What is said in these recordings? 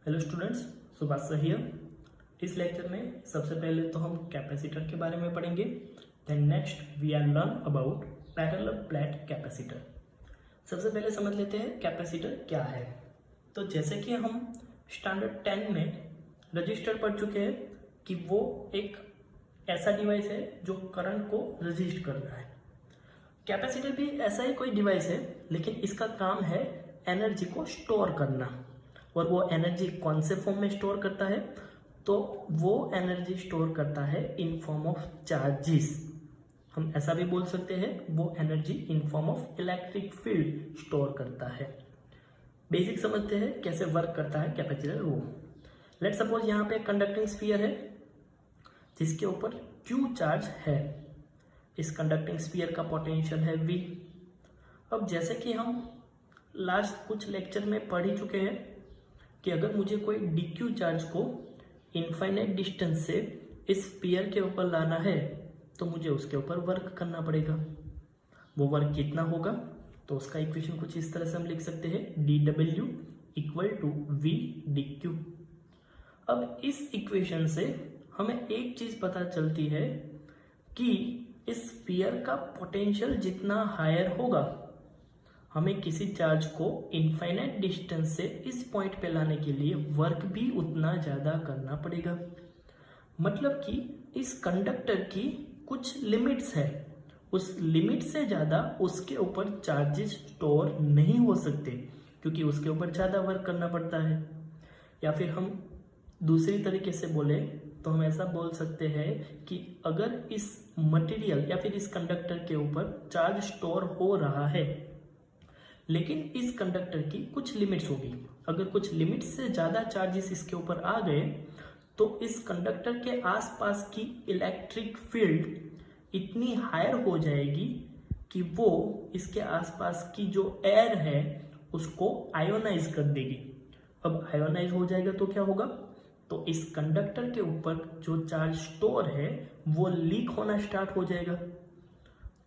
Hello students, Subhash here. इस lecture में सबसे पहले तो हम कैपेसिटर के बारे में पढ़ेंगे। Then next we are learn about parallel plate capacitor. सबसे पहले समझ लेते हैं कैपेसिटर क्या है। तो जैसे कि हम स्टैंडर्ड 10 में रजिस्टर पढ़ चुके हैं कि वो एक ऐसा डिवाइस है जो करंट को रजिस्ट कर रहा है। कैपेसिटर भी ऐसा ही कोई डिवाइस है, लेकिन इसका काम है एनर्जी को स्टोर करना। और वो एनर्जी कौन से फॉर्म में स्टोर करता है? तो वो एनर्जी स्टोर करता है इन फॉर्म ऑफ चार्जेस। हम ऐसा भी बोल सकते हैं वो energy in form of electric field store करता है। बेसिक समझते हैं कैसे वर्क करता है कैपेसिटर। वो लेट सपोज यहाँ पे कंडक्टिंग स्फीयर है जिसके ऊपर Q चार्ज है। इस कंडक्टिंग स्फीयर का पोटेंशियल है V। अब जैसे कि हम लास्ट कुछ लेक्चर में पढ़ ही चुके हैं कि अगर मुझे कोई dq चार्ज को इनफाइनाइट डिस्टेंस से इस स्फीयर के ऊपर लाना है तो मुझे उसके ऊपर वर्क करना पड़ेगा। वो वर्क कितना होगा? तो उसका इक्वेशन कुछ इस तरह से हम लिख सकते हैं dw equal to v dq। अब इस इक्वेशन से हमें एक चीज पता चलती है कि इस स्फीयर का पोटेंशियल जितना हायर होगा, हमें किसी चार्ज को इनफाइनाइट डिस्टेंस से इस पॉइंट पे लाने के लिए वर्क भी उतना ज़्यादा करना पड़ेगा। मतलब कि इस कंडक्टर की कुछ लिमिट्स है, उस लिमिट से ज़्यादा उसके ऊपर चार्जेस स्टोर नहीं हो सकते क्योंकि उसके ऊपर ज़्यादा वर्क करना पड़ता है। या फिर हम दूसरी तरीके से बोले तो हम ऐसा बोल सकते हैं कि अगर इस मटेरियल या फिर इस कंडक्टर के ऊपर चार्ज स्टोर हो रहा है, लेकिन इस कंडक्टर की कुछ लिमिट्स होगी। अगर कुछ लिमिट्स से ज़्यादा चार्जेस इसके ऊपर आ गए तो इस कंडक्टर के आसपास की इलेक्ट्रिक फील्ड इतनी हायर हो जाएगी कि वो इसके आसपास की जो एयर है उसको आयोनाइज कर देगी। अब आयोनाइज हो जाएगा तो क्या होगा? तो इस कंडक्टर के ऊपर जो चार्ज स्टोर है वो लीक होना स्टार्ट हो जाएगा।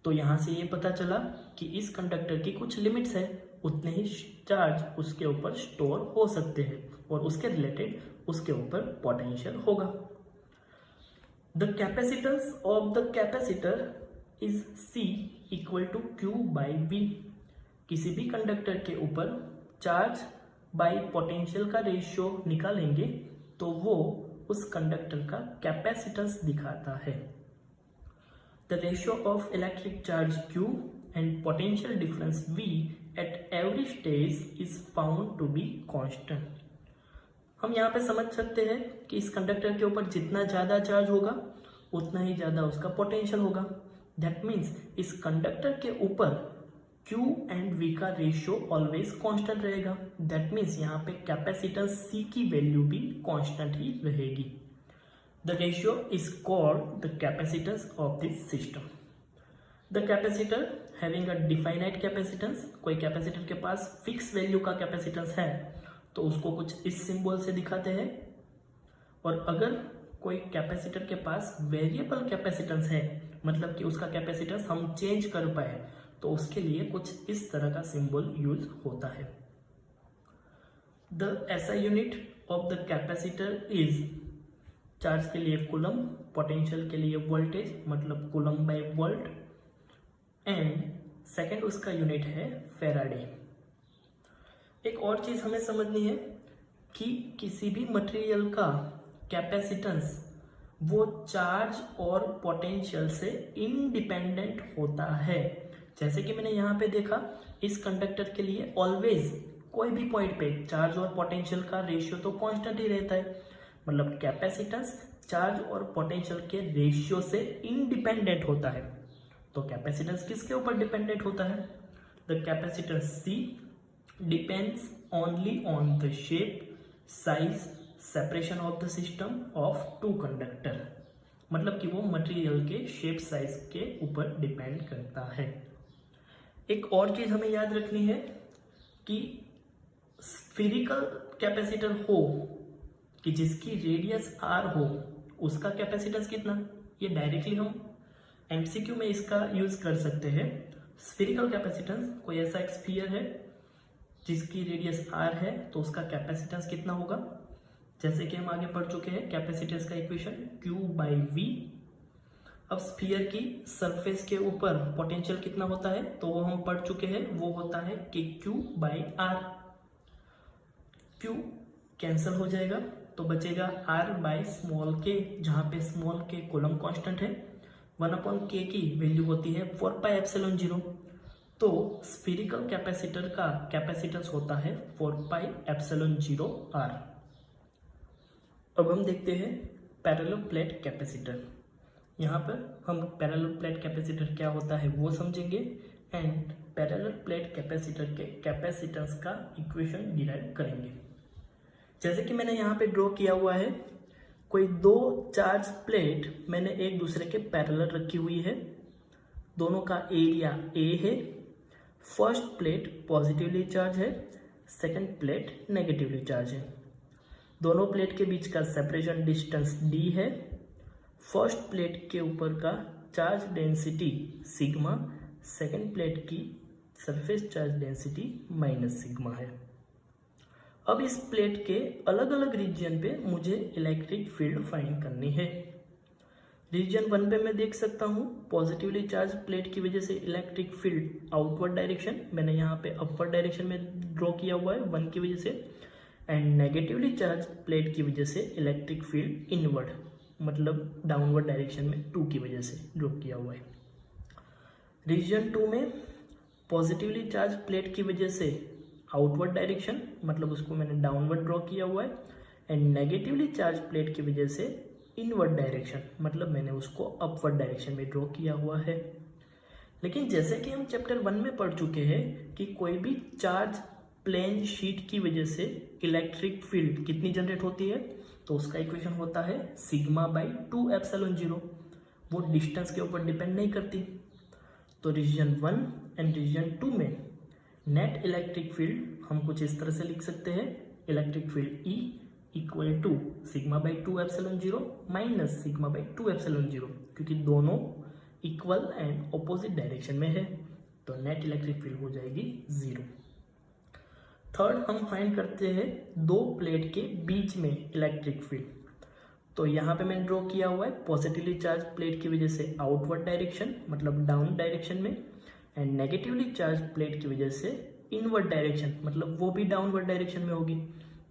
तो यहाँ से ये पता चला कि इस कंडक्टर की कुछ लिमिट्स है, उतने ही चार्ज उसके ऊपर स्टोर हो सकते हैं और उसके रिलेटेड उसके ऊपर पोटेंशियल होगा। The capacitance of the capacitor is C equal to Q by V। किसी भी कंडक्टर के ऊपर चार्ज बाई पोटेंशियल का रेशियो निकालेंगे तो वो उस कंडक्टर का कैपेसिटेंस दिखाता है। The ratio of electric charge Q and potential difference V at every stage is found to be constant। हम यहाँ पे समझ सकते हैं कि इस कंडक्टर के ऊपर जितना ज़्यादा चार्ज होगा उतना ही ज़्यादा उसका पोटेंशियल होगा। दैट मीन्स इस कंडक्टर के ऊपर Q एंड V का रेशियो ऑलवेज कांस्टेंट रहेगा। दैट मीन्स यहाँ पे कैपेसिटेंस C की वैल्यू भी कांस्टेंट ही रहेगी। The ratio is called the capacitance of this system. The capacitor having a definite capacitance, कोई कैपेसिटर के पास फिक्स वैल्यू का कैपेसिटेंस है तो उसको कुछ इस सिंबल से दिखाते हैं। और अगर कोई कैपेसिटर के पास वेरिएबल कैपेसिटेंस है, मतलब कि उसका कैपेसिटेंस हम चेंज कर पाए, तो उसके लिए कुछ इस तरह का सिंबल यूज होता है। The SI unit of the capacitor is charge के लिए कूलम, पोटेंशियल के लिए वोल्टेज मतलब coulomb by volt, and second उसका यूनिट है फेराडे। एक और चीज हमें समझनी है कि किसी भी मटेरियल का कैपेसिटेंस वो चार्ज और पोटेंशियल से इंडिपेंडेंट होता है। जैसे कि मैंने यहाँ पे देखा, इस कंडक्टर के लिए ऑलवेज कोई भी पॉइंट पे चार्ज और पोटेंशियल का रेशियो तो कांस्टेंट ही रहता है। मतलब कैपेसिटेंस चार्ज और पोटेंशियल के रेशियो से इंडिपेंडेंट होता है। तो कैपेसिटेंस किसके ऊपर डिपेंडेंट होता है? The capacitance C depends only on the shape, size, separation of the system of two conductor. मतलब कि वो मटेरियल के शेप साइज के ऊपर डिपेंड करता है। एक और चीज हमें याद रखनी है कि स्फीरिकल कैपेसिटर हो कि जिसकी रेडियस R हो, उसका कैपेसिटेंस कितना? ये डायरेक्टली हम MCQ में इसका यूज कर सकते हैं। स्फीरिकल कैपेसिटेंस कोई ऐसा एक स्फीयर है जिसकी रेडियस r है तो उसका कैपेसिटेंस कितना होगा। जैसे कि हम आगे पढ़ चुके हैं कैपेसिटेंस का इक्वेशन Q/V। अब स्फीयर की सरफेस के ऊपर पोटेंशियल कितना होता है तो वो हम पढ़ चुके हैं, वो होता है KQ/R। Q कैंसिल हो जाएगा तो बचेगा R/k, जहाँ पे स्मॉल के कूलम कांस्टेंट है। 1/k की वैल्यू होती है 4πε0। तो स्फीरिकल कैपेसिटर का कैपेसिटेंस होता है 4πε0R। अब हम देखते हैं पैरेलल प्लेट कैपेसिटर। यहाँ पर हम पैरेलल प्लेट कैपेसिटर क्या होता है वो समझेंगे एंड पैरेलल प्लेट कैपेसिटर के कैपेसिटेंस का इक्वेशन डिराइव करेंगे। जैसे कि मैंने यहाँ पे ड्रॉ किया हुआ है, कोई दो चार्ज प्लेट मैंने एक दूसरे के पैरेलल रखी हुई है। दोनों का एरिया A है। फर्स्ट प्लेट पॉजिटिवली चार्ज है, सेकंड प्लेट नेगेटिवली चार्ज है। दोनों प्लेट के बीच का सेपरेशन डिस्टेंस d है। फर्स्ट प्लेट के ऊपर का charge density sigma, second plate की surface charge density minus sigma है। अब इस प्लेट के अलग अलग रीजन पे मुझे इलेक्ट्रिक फील्ड फाइंड करनी है। रीजन 1 पे मैं देख सकता हूँ पॉजिटिवली चार्ज प्लेट की वजह से इलेक्ट्रिक फील्ड आउटवर्ड डायरेक्शन, मैंने यहाँ पे अपवर्ड डायरेक्शन में ड्रॉ किया हुआ है 1 की वजह से। एंड नेगेटिवली चार्ज प्लेट की वजह से इलेक्ट्रिक फील्ड इनवर्ड, मतलब डाउनवर्ड डायरेक्शन में 2 की वजह से ड्रॉ किया हुआ है। रीजन 2 में पॉजिटिवली चार्ज प्लेट की वजह से आउटवर्ड डायरेक्शन, मतलब उसको मैंने डाउनवर्ड ड्रॉ किया हुआ है। एंड नेगेटिवली चार्ज प्लेट की वजह से इनवर्ड डायरेक्शन, मतलब मैंने उसको अपवर्ड डायरेक्शन में ड्रॉ किया हुआ है। लेकिन जैसे कि हम चैप्टर 1 में पढ़ चुके हैं कि कोई भी चार्ज प्लेन शीट की वजह से इलेक्ट्रिक फील्ड कितनी जनरेट होती है तो उसका इक्वेशन होता है σ/2ε0। वो डिस्टेंस के ऊपर डिपेंड नहीं करती। तो रीजन 1 एंड रीजन 2 में नेट इलेक्ट्रिक फील्ड हम कुछ इस तरह से लिख सकते हैं, electric field E equal to σ/2ε0 minus σ/2ε0, क्योंकि दोनों इक्वल एंड ऑपोजिट डायरेक्शन में है तो नेट इलेक्ट्रिक फील्ड हो जाएगी 0। थर्ड हम फाइंड करते हैं दो प्लेट के बीच में इलेक्ट्रिक फील्ड। तो यहाँ पे मैंने ड्रॉ किया हुआ है पॉजिटिवली चार्ज प्लेट की वजह से आउटवर्ड डायरेक्शन, मतलब डाउन डायरेक्शन में। एंड नेगेटिवली चार्ज प्लेट की वजह से इनवर्ड डायरेक्शन, मतलब वो भी डाउनवर्ड डायरेक्शन में होगी।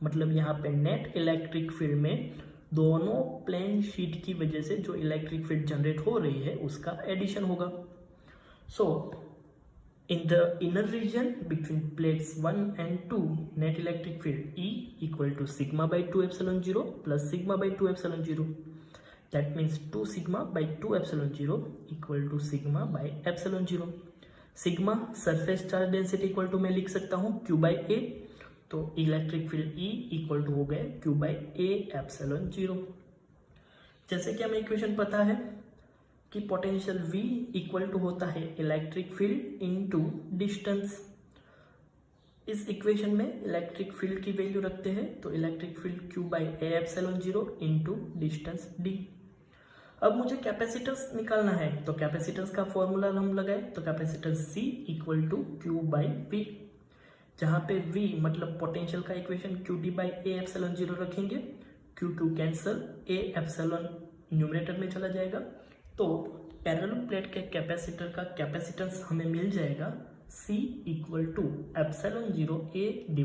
मतलब यहाँ पे नेट इलेक्ट्रिक फील्ड में दोनों प्लेन शीट की वजह से जो इलेक्ट्रिक फील्ड जनरेट हो रही है उसका एडिशन होगा। So in the inner region between plates 1 and 2 net electric field E equal to σ/2ε0 plus σ/2ε0। That means 2 σ/2ε0 equal to σ/ε0। Sigma surface charge density equal to मैं लिख सकता हूँ Q/A। तो electric field E equal to हो गए Q/A∈0। जैसे कि हमें इक्वेशन पता है कि पोटेंशियल V इक्वल टू होता है इलेक्ट्रिक फील्ड इनटू डिस्टेंस। इस इक्वेशन में इलेक्ट्रिक फील्ड की वैल्यू रखते हैं तो electric field Q/A∈0 into distance D। अब मुझे कैपेसिटेंस निकालना है तो कैपेसिटेंस का फॉर्मूला हम लगाए तो capacitance C equal to Q/V, जहाँ पे V मतलब पोटेंशियल का इक्वेशन QT/A∈0 रखेंगे। Q कैंसल, A∈ न्यूमरेटर में चला जाएगा। तो पैरेलल प्लेट के कैपेसिटर का कैपेसिटेंस हमें मिल जाएगा C इक्वल टू ε0A/D।